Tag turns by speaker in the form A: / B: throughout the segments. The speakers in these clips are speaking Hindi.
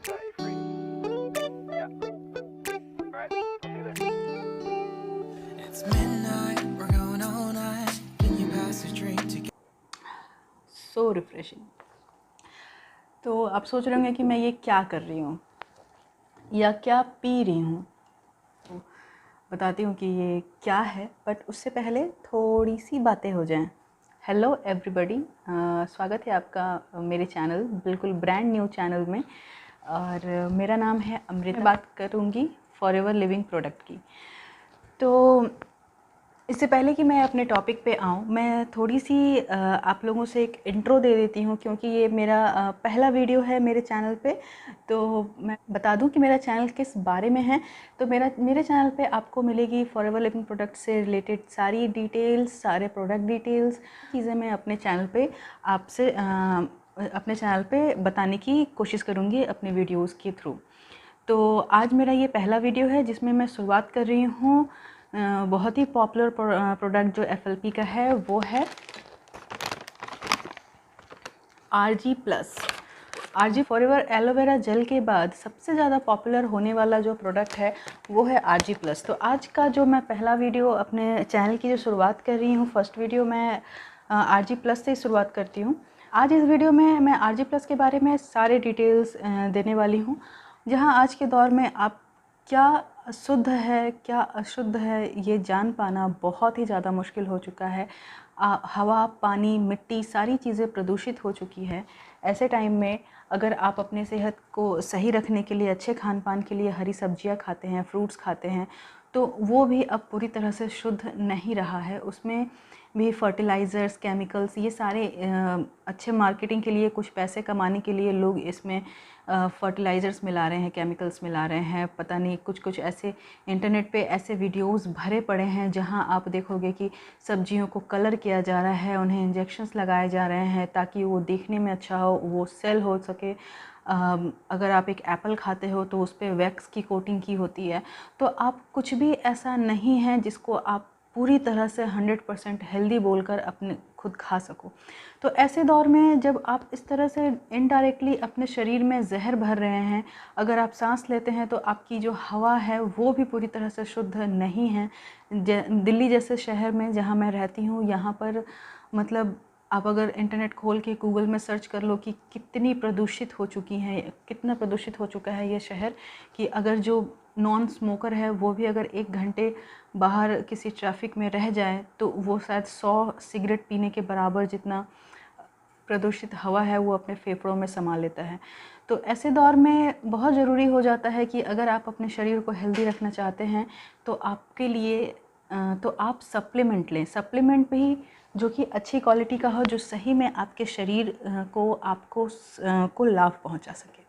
A: It's midnight, we're going all night. Can you pass a drink to
B: so refreshing. तो आप सोच रहे होंगे कि मैं ये क्या कर रही हूँ या क्या पी रही हूँ। तो बताती हूँ कि ये क्या है, बट उससे पहले थोड़ी सी बातें हो जाएं। हेलो एवरीबॉडी, स्वागत है आपका मेरे चैनल, बिल्कुल ब्रांड न्यू चैनल में। और मेरा नाम है अमृता। मैं बात करूँगी फॉरएवर लिविंग प्रोडक्ट की। तो इससे पहले कि मैं अपने टॉपिक पे आऊँ, मैं थोड़ी सी आप लोगों से एक इंट्रो दे देती हूँ, क्योंकि ये मेरा पहला वीडियो है मेरे चैनल पे। तो मैं बता दूँ कि मेरा चैनल किस बारे में है। तो मेरे चैनल पे आपको मिलेगी फॉरएवर लिविंग प्रोडक्ट से रिलेटेड सारी डिटेल्स, सारे प्रोडक्ट डिटेल्स, चीज़ें मैं अपने चैनल पे आपसे अपने चैनल पे बताने की कोशिश करूँगी अपने वीडियोज़ के थ्रू। तो आज मेरा ये पहला वीडियो है जिसमें मैं शुरुआत कर रही हूँ बहुत ही पॉपुलर प्रोडक्ट जो एफएलपी का है, वो है RG plus. RG forever aloe vera gel के बाद सबसे ज़्यादा पॉपुलर होने वाला जो प्रोडक्ट है वो है आरजी प्लस। तो आज का जो मैं पहला वीडियो अपने चैनल की जो शुरुआत कर रही हूँ, फर्स्ट वीडियो मैं आरजी प्लस से ही शुरुआत करती हूँ। आज इस वीडियो में मैं आरजी प्लस के बारे में सारे डिटेल्स देने वाली हूँ, जहाँ आज के दौर में आप क्या शुद्ध है क्या अशुद्ध है ये जान पाना बहुत ही ज़्यादा मुश्किल हो चुका है। हवा, पानी, मिट्टी, सारी चीज़ें प्रदूषित हो चुकी है। ऐसे टाइम में अगर आप अपने सेहत को सही रखने के लिए, अच्छे खान पान के लिए हरी सब्जियां खाते हैं, फ्रूट्स खाते हैं, तो वो भी अब पूरी तरह से शुद्ध नहीं रहा है। उसमें भी फर्टिलाइज़र्स, केमिकल्स, ये सारे अच्छे मार्केटिंग के लिए, कुछ पैसे कमाने के लिए लोग इसमें फर्टिलाइज़र्स मिला रहे हैं, केमिकल्स मिला रहे हैं। पता नहीं, कुछ ऐसे इंटरनेट पे ऐसे वीडियोस भरे पड़े हैं जहां आप देखोगे कि सब्जियों को कलर किया जा रहा है, उन्हें इंजेक्शंस लगाए जा रहे हैं ताकि वो देखने में अच्छा हो, वो सेल हो सके। अगर आप एक एप्पल खाते हो तो उस पर वैक्स की कोटिंग की होती है। तो आप कुछ भी ऐसा नहीं है जिसको आप पूरी तरह से 100% हेल्दी बोलकर अपने खुद खा सको। तो ऐसे दौर में जब आप इस तरह से इनडायरेक्टली अपने शरीर में जहर भर रहे हैं, अगर आप सांस लेते हैं तो आपकी जो हवा है वो भी पूरी तरह से शुद्ध नहीं है। दिल्ली जैसे शहर में जहाँ मैं रहती हूँ, यहाँ पर मतलब आप अगर इंटरनेट खोल के गूगल में सर्च कर लो कि कितनी प्रदूषित हो चुकी हैं, कितना प्रदूषित हो चुका है ये शहर, कि अगर जो नॉन स्मोकर है वो भी अगर 1 घंटे बाहर किसी ट्रैफिक में रह जाए तो वो शायद 100 सिगरेट पीने के बराबर जितना प्रदूषित हवा है वो अपने फेफड़ों में समा लेता है। तो ऐसे दौर में बहुत ज़रूरी हो जाता है कि अगर आप अपने शरीर को हेल्दी रखना चाहते हैं तो आपके लिए तो आप सप्लीमेंट लें। सप्लीमेंट भी जो कि अच्छी क्वालिटी का हो, जो सही में आपके शरीर को लाभ पहुंचा सके।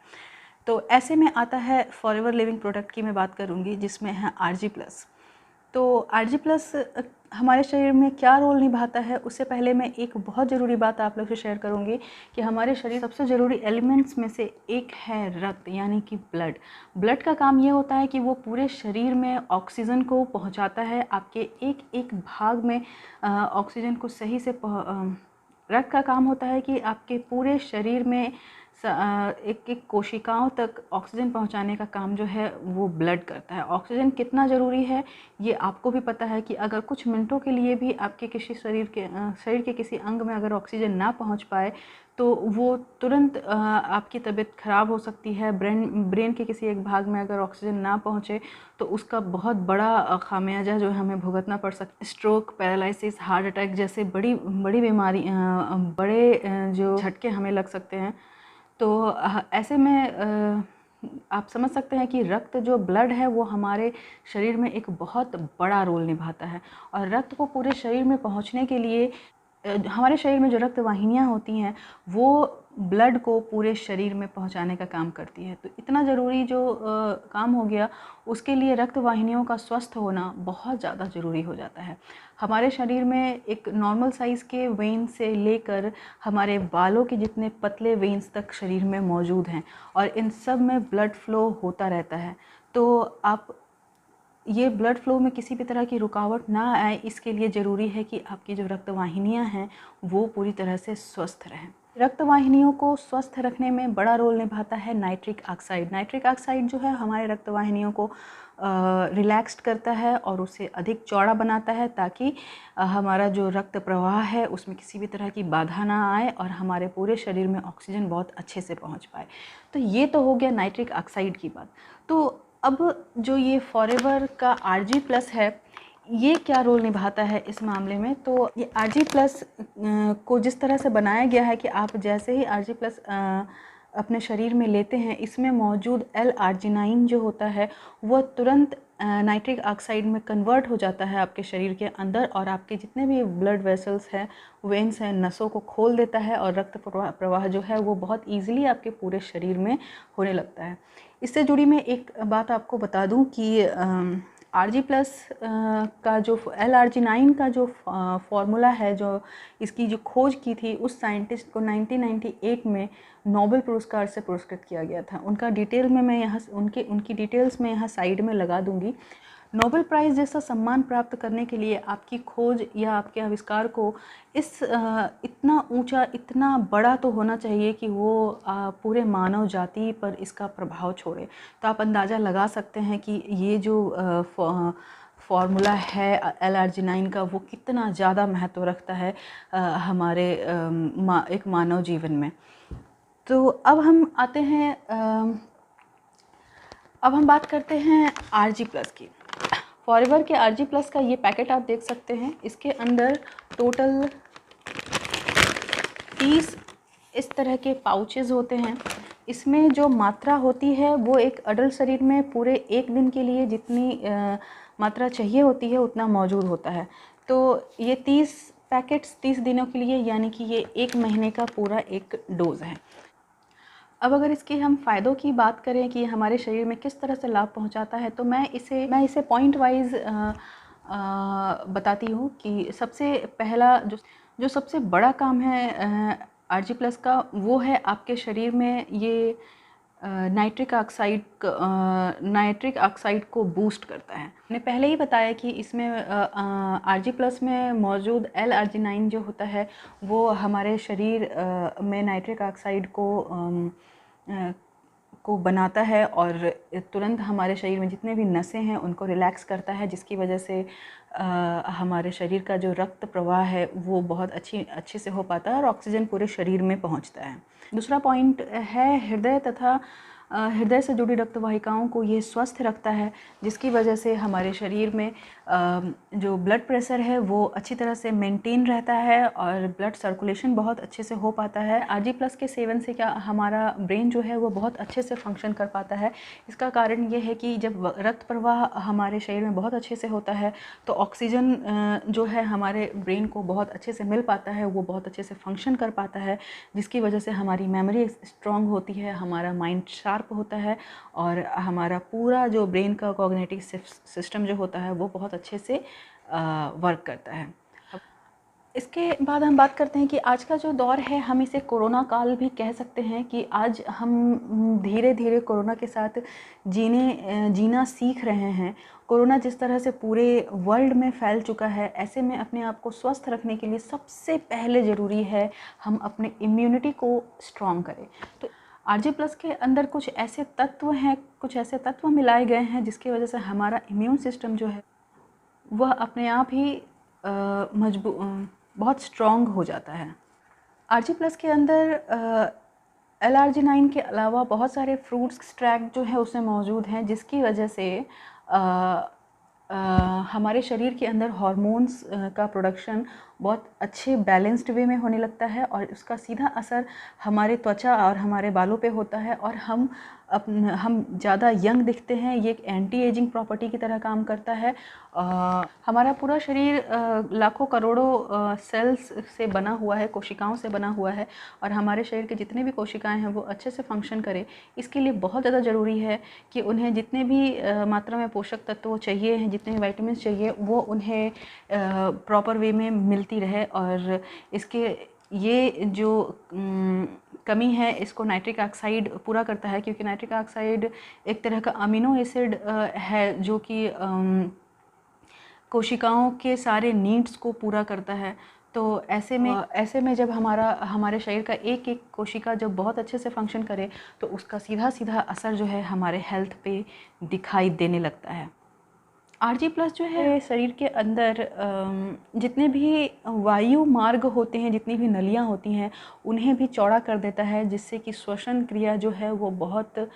B: तो ऐसे में आता है फॉरएवर लिविंग प्रोडक्ट की मैं बात करूंगी, जिसमें है आरजी प्लस। तो आरजी प्लस हमारे शरीर में क्या रोल निभाता है, उससे पहले मैं एक बहुत ज़रूरी बात आप लोग से शेयर करूंगी कि हमारे शरीर सबसे ज़रूरी एलिमेंट्स में से एक है रक्त, यानी कि ब्लड। ब्लड का काम ये होता है कि वो पूरे शरीर में ऑक्सीजन को पहुंचाता है, आपके एक एक भाग में ऑक्सीजन को सही से रक्त का काम होता है कि आपके पूरे शरीर में एक एक कोशिकाओं तक ऑक्सीजन पहुंचाने का काम जो है वो ब्लड करता है। ऑक्सीजन कितना ज़रूरी है ये आपको भी पता है कि अगर कुछ मिनटों के लिए भी आपके किसी शरीर के किसी अंग में अगर ऑक्सीजन ना पहुंच पाए तो वो तुरंत आपकी तबीयत ख़राब हो सकती है। ब्रेन के किसी एक भाग में अगर ऑक्सीजन ना पहुंचे तो उसका बहुत बड़ा खामियाजा जो है हमें भुगतना पड़ सकता है। स्ट्रोक, पैरालिसिस, हार्ट अटैक जैसे बड़ी बड़ी बीमारी, बड़े जो झटके हमें लग सकते हैं। तो ऐसे में आप समझ सकते हैं कि रक्त जो ब्लड है वो हमारे शरीर में एक बहुत बड़ा रोल निभाता है। और रक्त को पूरे शरीर में पहुंचने के लिए हमारे शरीर में जो रक्त वाहिनियाँ होती हैं वो ब्लड को पूरे शरीर में पहुंचाने का काम करती है। तो इतना ज़रूरी जो काम हो गया, उसके लिए रक्त वाहिनियों का स्वस्थ होना बहुत ज़्यादा ज़रूरी हो जाता है। हमारे शरीर में एक नॉर्मल साइज़ के वेन से लेकर हमारे बालों के जितने पतले वेन्स तक शरीर में मौजूद हैं, और इन सब में ब्लड फ्लो होता रहता है। तो आप ये ब्लड फ्लो में किसी भी तरह की रुकावट ना आए, इसके लिए ज़रूरी है कि आपकी जो रक्त वाहिनियाँ हैं वो पूरी तरह से स्वस्थ रहें। रक्तवाहिनियों को स्वस्थ रखने में बड़ा रोल निभाता है नाइट्रिक ऑक्साइड। नाइट्रिक ऑक्साइड जो है हमारे रक्तवाहिनियों को रिलैक्स्ड करता है और उसे अधिक चौड़ा बनाता है, ताकि हमारा जो रक्त प्रवाह है उसमें किसी भी तरह की बाधा ना आए और हमारे पूरे शरीर में ऑक्सीजन बहुत अच्छे से पहुंच पाए। तो ये तो हो गया नाइट्रिक ऑक्साइड की बात। तो अब जो ये फॉरएवर का Rg+ है, ये क्या रोल निभाता है इस मामले में। तो ये Rg+ को जिस तरह से बनाया गया है कि आप जैसे ही Rg+ अपने शरीर में लेते हैं, इसमें मौजूद L-आर्जिनाइन जो होता है वह तुरंत नाइट्रिक ऑक्साइड में कन्वर्ट हो जाता है आपके शरीर के अंदर, और आपके जितने भी ब्लड वेसल्स हैं, वेन्स हैं, नसों को खोल देता है, और रक्त प्रवाह जो है वो बहुत ईजिली आपके पूरे शरीर में होने लगता है। इससे जुड़ी मैं एक बात आपको बता दूं कि Rg+ का जो L-आर्जिनाइन का जो फॉर्मूला है, जो इसकी जो खोज की थी, उस साइंटिस्ट को 1998 में नोबेल पुरस्कार से पुरस्कृत किया गया था। उनका डिटेल में मैं यहाँ उनकी डिटेल्स मैं यहाँ साइड में लगा दूँगी। नोबेल प्राइज़ जैसा सम्मान प्राप्त करने के लिए आपकी खोज या आपके आविष्कार को इतना ऊंचा, इतना बड़ा तो होना चाहिए कि वो पूरे मानव जाति पर इसका प्रभाव छोड़े। तो आप अंदाज़ा लगा सकते हैं कि ये जो फॉर्मूला है L-आर्जिनाइन का, वो कितना ज़्यादा महत्व रखता है हमारे एक मानव जीवन में। तो अब हम आते हैं, अब हम बात करते हैं Rg+ की। फॉरएवर के Rg+ का ये पैकेट आप देख सकते हैं। इसके अंदर टोटल 30 इस तरह के पाउचेस होते हैं। इसमें जो मात्रा होती है वो एक अडल्ट शरीर में पूरे एक दिन के लिए जितनी मात्रा चाहिए होती है उतना मौजूद होता है। तो ये 30 पैकेट्स 30 दिनों के लिए, यानी कि ये 1 महीने का पूरा एक डोज़ है। अब अगर इसके हम फ़ायदों की बात करें कि हमारे शरीर में किस तरह से लाभ पहुंचाता है, तो मैं इसे पॉइंट वाइज बताती हूँ कि सबसे पहला जो सबसे बड़ा काम है Rg+ का, वो है आपके शरीर में ये नाइट्रिक ऑक्साइड को बूस्ट करता है। मैंने पहले ही बताया कि इसमें Rg+ में मौजूद L-आर्जिनाइन जो होता है वो हमारे शरीर में नाइट्रिक ऑक्साइड को बनाता है और तुरंत हमारे शरीर में जितने भी नसें हैं उनको रिलैक्स करता है, जिसकी वजह से हमारे शरीर का जो रक्त प्रवाह है वो बहुत अच्छे से हो पाता है और ऑक्सीजन पूरे शरीर में पहुंचता है। दूसरा पॉइंट है हृदय से जुड़ी रक्तवाहिकाओं को ये स्वस्थ रखता है, जिसकी वजह से हमारे शरीर में जो ब्लड प्रेशर है वो अच्छी तरह से मेंटेन रहता है और ब्लड सर्कुलेशन बहुत अच्छे से हो पाता है। Rg+ के सेवन से क्या हमारा ब्रेन जो है वो बहुत अच्छे से फंक्शन कर पाता है। इसका कारण ये है कि जब रक्त प्रवाह हमारे शरीर में बहुत अच्छे से होता है तो ऑक्सीजन जो है हमारे ब्रेन को बहुत अच्छे से मिल पाता है, वो बहुत अच्छे से फंक्शन कर पाता है, जिसकी वजह से हमारी मेमोरी स्ट्रॉन्ग होती है, हमारा माइंड शार्प होता है और हमारा पूरा जो ब्रेन का कॉग्निटिव सिस्टम जो होता है वो बहुत अच्छे से वर्क करता है। इसके बाद हम बात करते हैं कि आज का जो दौर है, हम इसे कोरोना काल भी कह सकते हैं कि आज हम धीरे धीरे कोरोना के साथ जीना सीख रहे हैं। कोरोना जिस तरह से पूरे वर्ल्ड में फैल चुका है, ऐसे में अपने आप को स्वस्थ रखने के लिए सबसे पहले ज़रूरी है हम अपने इम्यूनिटी को स्ट्रॉन्ग करें। तो Rg+ के अंदर कुछ ऐसे तत्व मिलाए गए हैं जिसकी वजह से हमारा इम्यून सिस्टम जो है वह अपने आप ही बहुत स्ट्रॉन्ग हो जाता है। Rg+ के अंदर L-आर्जिनाइन के अलावा बहुत सारे फ्रूट्स एक्सट्रैक्ट जो है उसमें मौजूद हैं, जिसकी वजह से हमारे शरीर के अंदर हार्मोन्स का प्रोडक्शन बहुत अच्छे बैलेंस्ड वे में होने लगता है और उसका सीधा असर हमारे त्वचा और हमारे बालों पे होता है और हम ज़्यादा यंग दिखते हैं। ये एक एंटी एजिंग प्रॉपर्टी की तरह काम करता है। हमारा पूरा शरीर लाखों करोड़ों सेल्स से बना हुआ है, कोशिकाओं से बना हुआ है, और हमारे शरीर के जितने भी कोशिकाएं हैं वो अच्छे से फंक्शन करें, इसके लिए बहुत ज़्यादा ज़रूरी है कि उन्हें जितने भी मात्रा में पोषक तत्व चाहिए हैं, जितने भी विटामिन चाहिए, वो उन्हें प्रॉपर वे में मिलती रहे। और इसके ये जो कमी है इसको नाइट्रिक ऑक्साइड पूरा करता है, क्योंकि नाइट्रिक ऑक्साइड एक तरह का अमीनो एसिड है जो कि कोशिकाओं के सारे नीड्स को पूरा करता है। तो ऐसे में जब हमारे शरीर का एक एक कोशिका जब बहुत अच्छे से फंक्शन करे तो उसका सीधा सीधा असर जो है हमारे हेल्थ पे दिखाई देने लगता है। आरजी प्लस जो है शरीर के अंदर जितने भी वायु मार्ग होते हैं, जितनी भी नलियाँ होती हैं, उन्हें भी चौड़ा कर देता है, जिससे कि श्वसन क्रिया जो है वो बहुत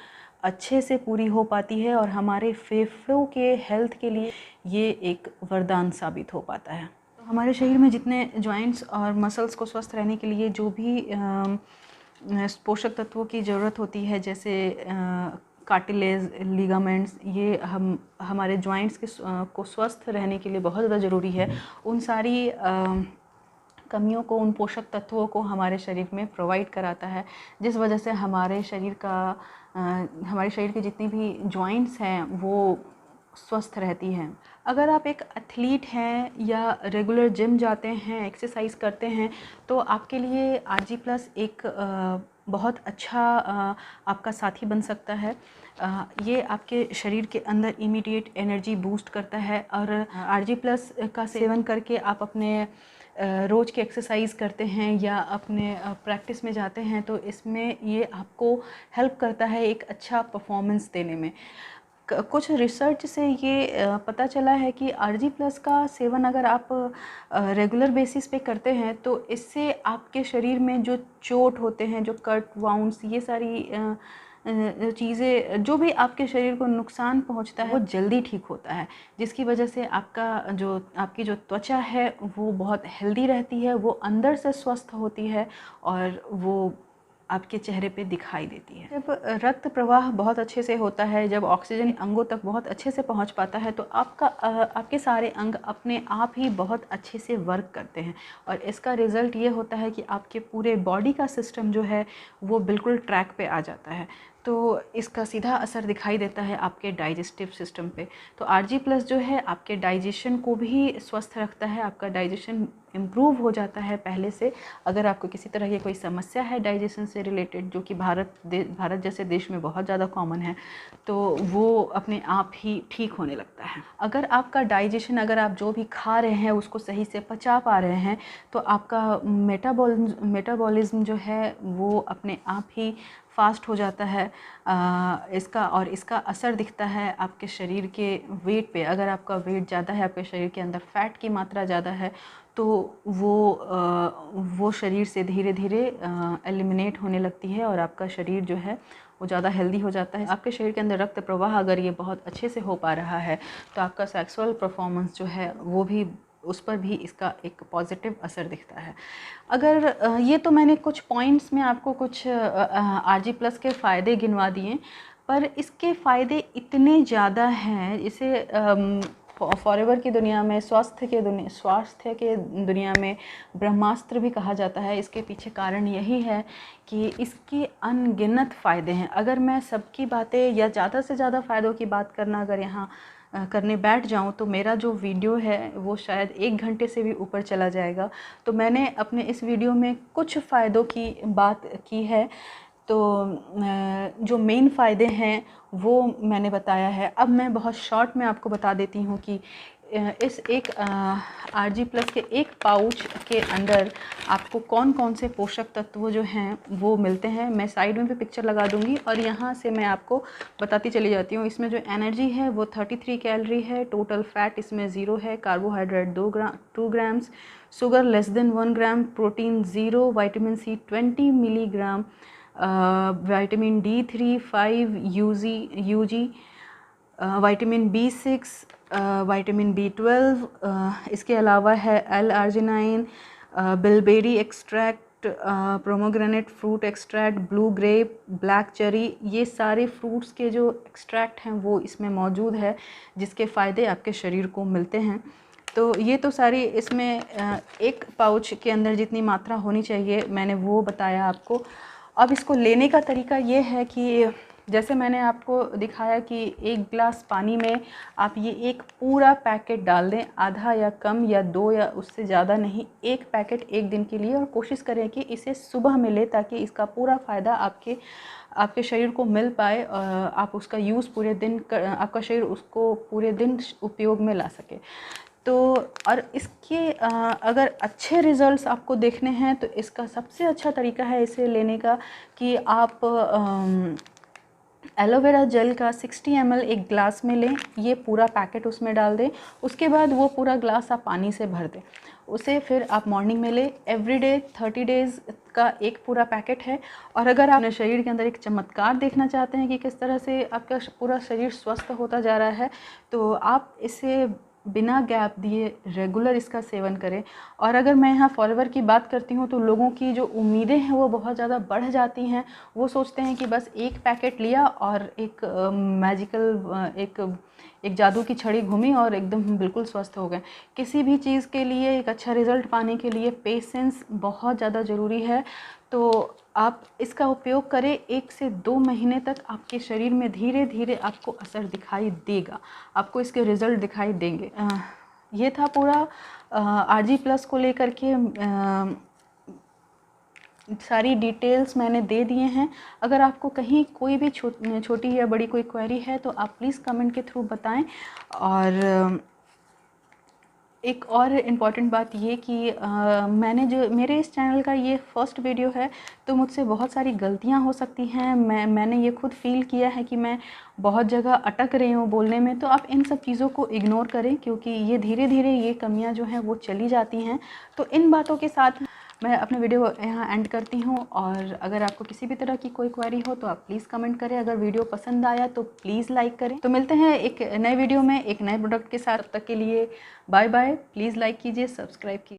B: अच्छे से पूरी हो पाती है और हमारे फेफड़ों के हेल्थ के लिए ये एक वरदान साबित हो पाता है। तो हमारे शरीर में जितने जॉइंट्स और मसल्स को स्वस्थ रहने के लिए जो भी पोषक तत्वों की ज़रूरत होती है, जैसे कार्टिलेज, लिगामेंट्स, ये हमारे जॉइंट्स को स्वस्थ रहने के लिए बहुत ज़्यादा ज़रूरी है। उन सारी कमियों को, उन पोषक तत्वों को हमारे शरीर में प्रोवाइड कराता है, जिस वजह से हमारे शरीर की जितनी भी जॉइंट्स हैं वो स्वस्थ रहती हैं। अगर आप एक एथलीट हैं या रेगुलर जिम जाते हैं, एक्सरसाइज करते हैं, तो आपके लिए आरजी प्लस एक बहुत अच्छा आपका साथी बन सकता है। ये आपके शरीर के अंदर इमीडिएट एनर्जी बूस्ट करता है और आरजी प्लस का सेवन करके आप अपने रोज़ की एक्सरसाइज करते हैं या अपने प्रैक्टिस में जाते हैं, तो इसमें ये आपको हेल्प करता है एक अच्छा परफॉर्मेंस देने में। कुछ रिसर्च से ये पता चला है कि आरजी प्लस का सेवन अगर आप रेगुलर बेसिस पे करते हैं तो इससे आपके शरीर में जो चोट होते हैं, जो कट वाउंड्स, ये सारी चीज़ें जो भी आपके शरीर को नुकसान पहुंचता है वो जल्दी ठीक होता है, जिसकी वजह से आपकी जो त्वचा है वो बहुत हेल्दी रहती है, वो अंदर से स्वस्थ होती है और वो आपके चेहरे पे दिखाई देती है। जब रक्त प्रवाह बहुत अच्छे से होता है, जब ऑक्सीजन अंगों तक बहुत अच्छे से पहुंच पाता है, तो आपके सारे अंग अपने आप ही बहुत अच्छे से वर्क करते हैं और इसका रिज़ल्ट ये होता है कि आपके पूरे बॉडी का सिस्टम जो है वो बिल्कुल ट्रैक पे आ जाता है। तो इसका सीधा असर दिखाई देता है आपके डाइजेस्टिव सिस्टम पे। तो आरजी प्लस जो है आपके डाइजेशन को भी स्वस्थ रखता है, आपका डाइजेशन इम्प्रूव हो जाता है पहले से। अगर आपको किसी तरह की कोई समस्या है डाइजेशन से रिलेटेड, जो कि भारत जैसे देश में बहुत ज़्यादा कॉमन है, तो वो अपने आप ही ठीक होने लगता है। अगर आपका डाइजेशन, अगर आप जो भी खा रहे हैं उसको सही से पचा पा रहे हैं, तो आपका मेटाबॉलिज्म जो है वो अपने आप ही फास्ट हो जाता है। इसका असर दिखता है आपके शरीर के वेट पे। अगर आपका वेट ज़्यादा है, आपके शरीर के अंदर फ़ैट की मात्रा ज़्यादा है, तो वो शरीर से धीरे धीरे एलिमिनेट होने लगती है और आपका शरीर जो है वो ज़्यादा हेल्दी हो जाता है। आपके शरीर के अंदर रक्त प्रवाह अगर ये बहुत अच्छे से हो पा रहा है, तो आपका सेक्सुअल परफॉर्मेंस जो है वो भी, उस पर भी इसका एक पॉजिटिव असर दिखता है। अगर ये तो मैंने कुछ पॉइंट्स में आपको कुछ आरजी प्लस के फ़ायदे गिनवा दिए, पर इसके फ़ायदे इतने ज़्यादा हैं, इसे फॉरएवर की दुनिया में, स्वास्थ्य के दुनिया में ब्रह्मास्त्र भी कहा जाता है। इसके पीछे कारण यही है कि इसके अनगिनत फ़ायदे हैं। अगर मैं सबकी बातें या ज़्यादा से ज़्यादा फ़ायदों की बात करना अगर यहाँ करने बैठ जाऊं तो मेरा जो वीडियो है वो शायद 1 घंटे से भी ऊपर चला जाएगा। तो मैंने अपने इस वीडियो में कुछ फ़ायदों की बात की है। तो जो मेन फ़ायदे हैं वो मैंने बताया है। अब मैं बहुत शॉर्ट में आपको बता देती हूँ कि इस एक आरजी प्लस के एक पाउच के अंदर आपको कौन कौन से पोषक तत्व जो हैं वो मिलते हैं। मैं साइड में भी पिक्चर लगा दूंगी और यहाँ से मैं आपको बताती चली जाती हूँ। इसमें जो एनर्जी है वो 33 कैलोरी है, टोटल फैट इसमें 0 है, carbohydrate 2 grams, sugar less than 1 gram, protein 0, vitamin C 20 milligram, vitamin D3 5 UG, vitamin B6, vitamin B12, इसके अलावा है L-आर्जिनाइन, bilberry extract, pomegranate fruit extract, blue grape, black cherry, ये सारे फ्रूट्स के जो एक्सट्रैक्ट हैं वो इसमें मौजूद है, जिसके फ़ायदे आपके शरीर को मिलते हैं। तो ये तो सारी इसमें एक पाउच के अंदर जितनी मात्रा होनी चाहिए मैंने वो बताया आपको। अब इसको लेने का तरीका ये है कि जैसे मैंने आपको दिखाया कि 1 गिलास पानी में आप ये एक पूरा पैकेट डाल दें, आधा या कम या 2 या उससे ज़्यादा नहीं, 1 पैकेट 1 दिन के लिए, और कोशिश करें कि इसे सुबह में लें ताकि इसका पूरा फ़ायदा आपके शरीर को मिल पाए। आप उसका यूज़ पूरे दिन आपका शरीर उसको पूरे दिन उपयोग में ला सके। तो और इसके अगर अच्छे रिज़ल्ट्स आपको देखने हैं तो इसका सबसे अच्छा तरीका है इसे लेने का कि आप एलोवेरा जेल का 60 ml एक ग्लास में लें, ये पूरा पैकेट उसमें डाल दें। उसके बाद वो पूरा ग्लास आप पानी से भर दें, उसे फिर आप मॉर्निंग में लें। एवरीडे 30 डेज़ का एक पूरा पैकेट है। और अगर आप अपने शरीर के अंदर एक चमत्कार देखना चाहते हैं कि किस तरह से आपका पूरा शरीर स्वस्थ होता जा रहा है, तो आप इसे बिना गैप दिए रेगुलर इसका सेवन करें। और अगर मैं यहाँ फॉलोवर की बात करती हूँ तो लोगों की जो उम्मीदें हैं वो बहुत ज़्यादा बढ़ जाती हैं। वो सोचते हैं कि बस एक पैकेट लिया और एक मैजिकल एक जादू की छड़ी घूमी और एकदम बिल्कुल स्वस्थ हो गए। किसी भी चीज़ के लिए एक अच्छा रिज़ल्ट पाने के लिए पेशेंस बहुत ज़्यादा ज़रूरी है। तो आप इसका उपयोग करें, 1 से 2 महीने तक आपके शरीर में धीरे धीरे आपको असर दिखाई देगा, आपको इसके रिज़ल्ट दिखाई देंगे। ये था पूरा आरजी प्लस को लेकर के सारी डिटेल्स मैंने दे दिए हैं। अगर आपको कहीं कोई भी छोटी या बड़ी कोई क्वेरी है तो आप प्लीज़ कमेंट के थ्रू बताएं। और एक और इम्पॉर्टेंट बात ये कि मैंने जो मेरे इस चैनल का ये फर्स्ट वीडियो है, तो मुझसे बहुत सारी गलतियां हो सकती हैं। मैंने ये खुद फील किया है कि मैं बहुत जगह अटक रही हूँ बोलने में। तो आप इन सब चीज़ों को इग्नोर करें, क्योंकि ये धीरे धीरे ये कमियां जो हैं वो चली जाती हैं। तो इन बातों के साथ मैं अपने वीडियो यहाँ एंड करती हूँ। और अगर आपको किसी भी तरह की कोई क्वेरी हो तो आप प्लीज़ कमेंट करें। अगर वीडियो पसंद आया तो प्लीज़ लाइक करें। तो मिलते हैं एक नए वीडियो में एक नए प्रोडक्ट के साथ। तब तक के लिए बाय बाय। प्लीज़ लाइक कीजिए, सब्सक्राइब कीजिए।